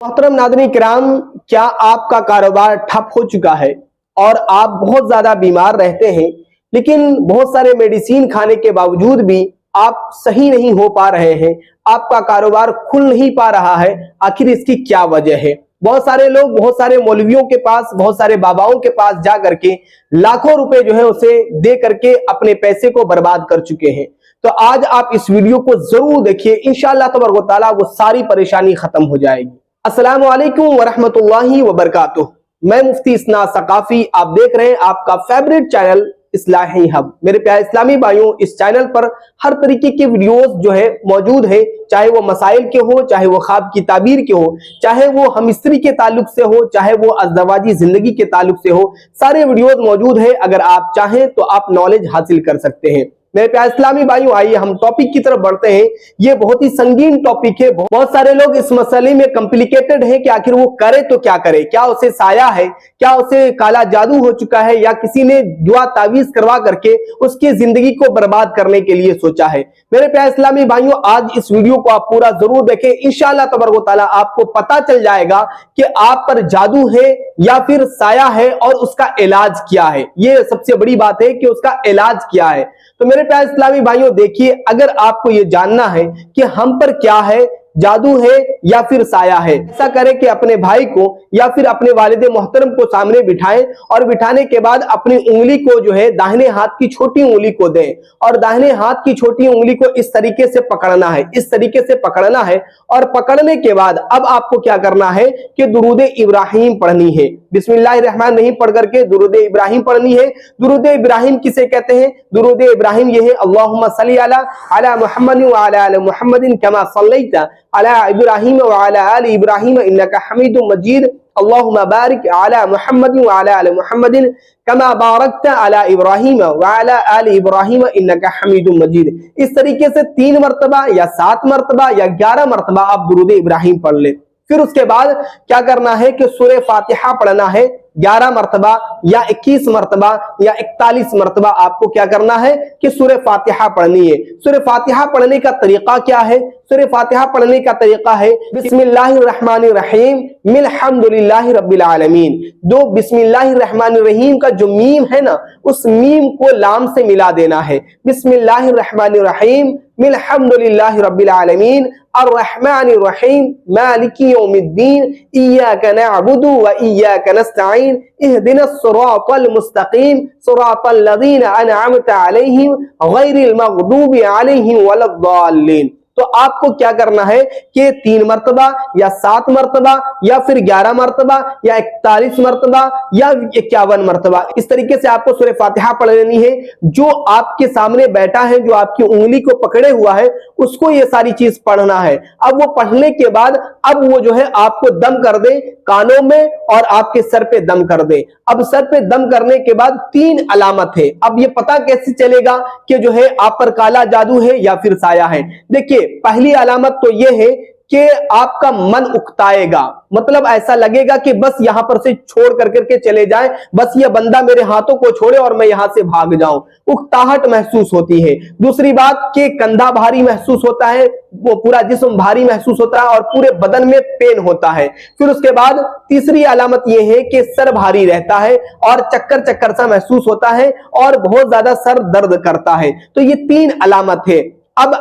मोहतरम नाज़रीन किराम, क्या आपका कारोबार ठप हो चुका है और आप बहुत ज्यादा बीमार रहते हैं, लेकिन बहुत सारे मेडिसिन खाने के बावजूद भी आप सही नहीं हो पा रहे हैं, आपका कारोबार खुल नहीं पा रहा है। आखिर इसकी क्या वजह है? बहुत सारे लोग बहुत सारे मौलवियों के पास, बहुत सारे बाबाओं के पास जा करके लाखों रुपए जो है उसे दे करके अपने पैसे को बर्बाद कर चुके हैं। तो आज आप इस वीडियो को जरूर देखिए, इंशाअल्लाह तबारक व तआला वो सारी परेशानी खत्म हो जाएगी। अस्सलामु अलैकुम वरहमतुल्लाहि वबरकातुह। मैं मुफ्ती इसनाद सकाफी, आप देख रहे हैं आपका फेवरेट चैनल इस्लाही हब। मेरे प्यारे इस्लामी भाइयों, इस चैनल पर हर तरीके के वीडियोस जो है मौजूद है, चाहे वो मसाइल के हो, चाहे वो ख्वाब की ताबीर के हो, चाहे वो हम स्त्री के ताल्लुक से हो, चाहे वो अज़दवाजी जिंदगी के ताल्लुक से हो, सारे वीडियोस मौजूद है। अगर आप चाहें तो आप नॉलेज हासिल कर सकते हैं। मेरे प्यारे इस्लामी भाइयों, आइए हम टॉपिक की तरफ बढ़ते हैं। ये बहुत ही संगीन टॉपिक है। बहुत सारे लोग इस मसले में कॉम्प्लिकेटेड है कि आखिर वो करे तो क्या करे, क्या उसे साया है, क्या उसे काला जादू हो चुका है, या किसी ने दुआ तावीज करवा करके उसकी जिंदगी को बर्बाद करने के लिए सोचा है। मेरे प्यारे इस्लामी भाइयों, आज इस वीडियो को आप पूरा जरूर देखें, इंशाअल्लाह तबारक व तआला आपको पता चल जाएगा कि आप पर जादू है या फिर साया है और उसका इलाज क्या है। ये सबसे बड़ी बात है कि उसका इलाज क्या है। तो मेरे प्यारे इस्लामी भाइयों, देखिए, अगर आपको ये जानना है कि हम पर क्या है, जादू है या फिर साया है, ऐसा करें कि अपने भाई को या फिर अपने वालिद मोहतरम को सामने बिठाएं और बिठाने के बाद अपनी उंगली को जो है दाहिने हाथ की छोटी उंगली को दें और दाहिने हाथ की छोटी उंगली को इस तरीके से पकड़ना है, इस तरीके से पकड़ना है। और पकड़ने के बाद अब आपको क्या करना है कि दुरूद इब्राहिम पढ़नी है। बिस्मिल्लाहिर्रहमानिर्रहीम पढ़ करके दुरूद इब्राहिम पढ़नी है। दुरूद इब्राहिम किसे कहते हैं? दुरूद इब्राहिम ये है, अल्लाहुम्मा सल्ली अला मुहम्मदिन व अला आलि मुहम्मदिन कमा सल्लैता अला इब्राहिम व अला आलि इब्राहिम इन्नका हमीदुम मजीद। अल्लाहुम्मा बारिक अला मुहम्मदिन व अला आलि मुहम्मदिन कमा बारकता अला इब्राहिम व अला आलि इब्राहिम इन्नका हमीदुम मजीद। इस तरीके से 3 मरतबा या 7 मरतबा या 11 मरतबा आप दुरूद इब्राहिम पढ़ ले। फिर उसके बाद क्या करना है कि सूरह फातिहा पढ़ना है 11 मरतबा या 21 मरतबा या 41 मरतबा। आपको क्या करना है कि सूरह फातिहा पढ़नी है। सूरह फातिहा पढ़ने का तरीका क्या है? सूरह फातिहा पढ़ने का तरीका है बिस्मिल्लाहिर्रहमानिर्रहीम मिल्हम्दुलिल्लाहि रब्बिल आलमीन। दो बिस्मिल्लाहिर्रहमानिर्रहीम का जो मीम है ना, उस मीम को लाम से मिला देना है। बिस्मिल्लाहिर्रहमानिर्रहीम मिल्हम्दुलिल्लाहि रब्बिल आलमीन अर्रहमानिर्रहीम मालिकी यौमिद्दीन इय्याका नअबुदु व इय्याका नस्तईन इहदिनस सिरातल मुस्तकीम सिरातल लज़ीना अनअमता अलैहिम गैरिल मग़दूबि अलैहिम वलद्दाल्लीन। तो आपको क्या करना है कि 3 मरतबा या 7 मरतबा या फिर 11 मरतबा या 41 मरतबा या 51 मरतबा, इस तरीके से आपको सूरह फातिहा पढ़ लेनी है। जो आपके सामने बैठा है, जो आपकी उंगली को पकड़े हुआ है, उसको ये सारी चीज पढ़ना है। अब वो पढ़ने के बाद अब वो जो है आपको दम कर दे कानों में और आपके सर पे दम कर दे। अब सर पे दम करने के बाद 3 अलामत है। अब ये पता कैसे चलेगा कि जो है आप पर काला जादू है या फिर साया है? देखिए, पहली अलामत तो यह है कि आपका मन उकताएगा, मतलब ऐसा लगेगा कि बस यहां पर से छोड़ करके चले जाएं, बस ये बंदा मेरे हाथों को छोड़े और मैं यहां से भाग जाऊं। उकताहट महसूस होती है। दूसरी बात कि कंधा भारी महसूस होता है, वो पूरा जिस्म भारी महसूस होता है और पूरे बदन में पेन होता है। फिर उसके बाद तीसरी अलामत यह है कि सर भारी रहता है और चक्कर चक्कर सा महसूस होता है और बहुत ज्यादा सर दर्द करता है। तो ये 3 अलामत है। अब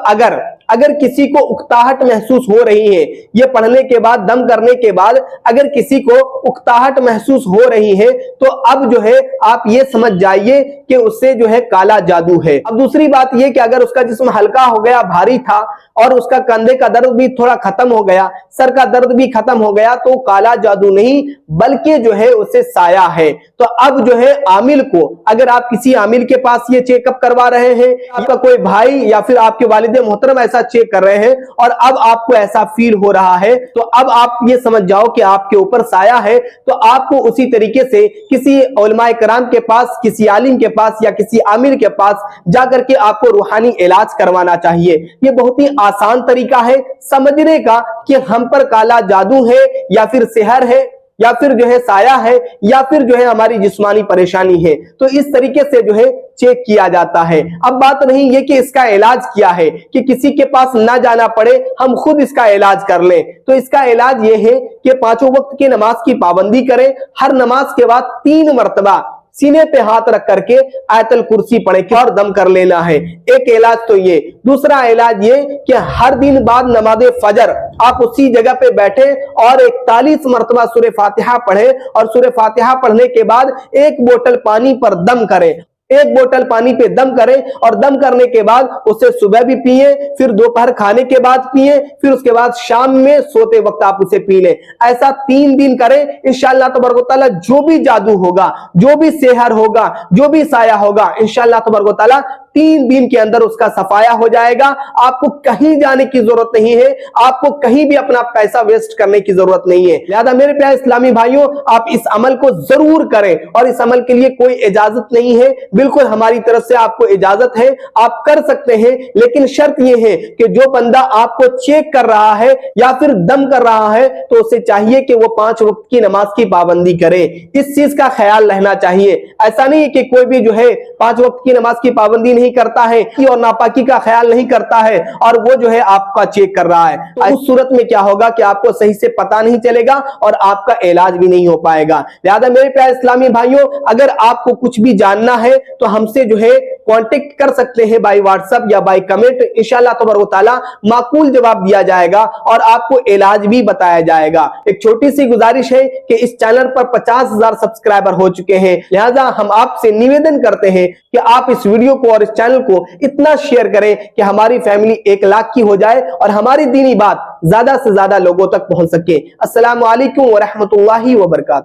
अगर किसी को उकताहट महसूस हो रही है, ये पढ़ने के बाद दम करने के बाद अगर किसी को उकताहट महसूस हो रही है, तो अब जो है आप ये समझ जाइए कि उससे जो है काला जादू है। अब दूसरी बात ये कि अगर उसका जिस्म हल्का हो गया, भारी था और उसका कंधे का दर्द भी थोड़ा खत्म हो गया, सर का दर्द भी खत्म हो गया, तो काला जादू नहीं बल्कि जो है उसे साया है। तो अब जो है आमिल को, अगर आप किसी आमिल के पास ये चेकअप करवा रहे हैं, आपका कोई भाई या फिर आपके वालिद मोहतरम ऐसा चेक कर रहे हैं और अब आपको ऐसा फील हो रहा है, तो अब आप ये समझ जाओ कि आपके ऊपर साया है। तो आपको उसी तरीके से किसी उलमाए कराम के पास, किसी आलिम के पास या किसी आमिर के पास जाकर के आपको रूहानी इलाज करवाना चाहिए। ये बहुत ही आसान तरीका है समझने का कि हम पर काला जादू है या फिर सिहर है या फिर जो है साया है या फिर जो है हमारी जिस्मानी परेशानी है। तो इस तरीके से जो है चेक किया जाता है। अब बात नहीं ये कि इसका इलाज क्या है कि किसी के पास ना जाना पड़े, हम खुद इसका इलाज कर लें। तो इसका इलाज ये है कि पांचों वक्त की नमाज की पाबंदी करें, हर नमाज के बाद 3 मरतबा सीने पे हाथ रख करके आयतल कुर्सी पढ़े और दम कर लेना है। एक इलाज तो ये। दूसरा इलाज ये कि हर दिन बाद नमाज़े फजर आप उसी जगह पे बैठे और 41 मरतबा सूरह फातिहा पढ़े और सूरह फातिहा पढ़ने के बाद 1 बोतल पानी पर दम करें। 1 बोतल पानी पे दम करें और दम करने के बाद उसे सुबह भी पिए, फिर दोपहर खाने के बाद पिए, फिर उसके बाद शाम में सोते वक्त आप उसे पी लें। ऐसा 3 दिन करें। इंशाअल्लाह तबारक व तआला जो भी जादू होगा, जो भी सेहर होगा, जो भी साया होगा, इंशाअल्लाह तबारक व तआला 3 दिन के अंदर उसका सफाया हो जाएगा। आपको कहीं जाने की जरूरत नहीं है, आपको कहीं भी अपना पैसा वेस्ट करने की जरूरत नहीं है। लिहाजा मेरे प्यारे इस्लामी भाइयों, आप इस अमल को जरूर करें और इस अमल के लिए कोई इजाजत नहीं है, बिल्कुल हमारी तरफ से आपको इजाजत है, आप कर सकते हैं। लेकिन शर्त यह है कि जो बंदा आपको चेक कर रहा है या फिर दम कर रहा है तो उसे चाहिए कि वो 5 वक्त की नमाज की पाबंदी करे। इस चीज का ख्याल रहना चाहिए। ऐसा नहीं है कि कोई भी जो है 5 वक्त की नमाज की पाबंदी नहीं करता है और नापाकी का ख्याल नहीं करता है और वो जो है आपका चेक कर रहा है। तो उस सूरत में क्या होगा कि आपको सही से पता नहीं चलेगा और आपका इलाज भी नहीं हो पाएगा। लिहाजा मेरे प्यारे इस्लामी भाइयों, अगर आपको कुछ भी जानना है तो हमसे जो है कांटेक्ट कर सकते हैं बाय व्हाट्सएप या बाय कमेंट। इंशाअल्लाह तबारक व तआला माकूल जवाब दिया जाएगा और आपको इलाज भी बताया जाएगा। एक छोटी सी गुजारिश है कि इस चैनल पर 50,000 सब्सक्राइबर हो चुके हैं। लिहाजा हम आपसे निवेदन करते हैं कि आप इस वीडियो को और इस चैनल को इतना शेयर करें कि हमारी फैमिली 1 लाख की हो जाए और हमारी दीनी बात ज्यादा से ज्यादा लोगों तक पहुंच सके। अस्सलामु अलैकुम व रहमतुल्लाहि व बरकातहू।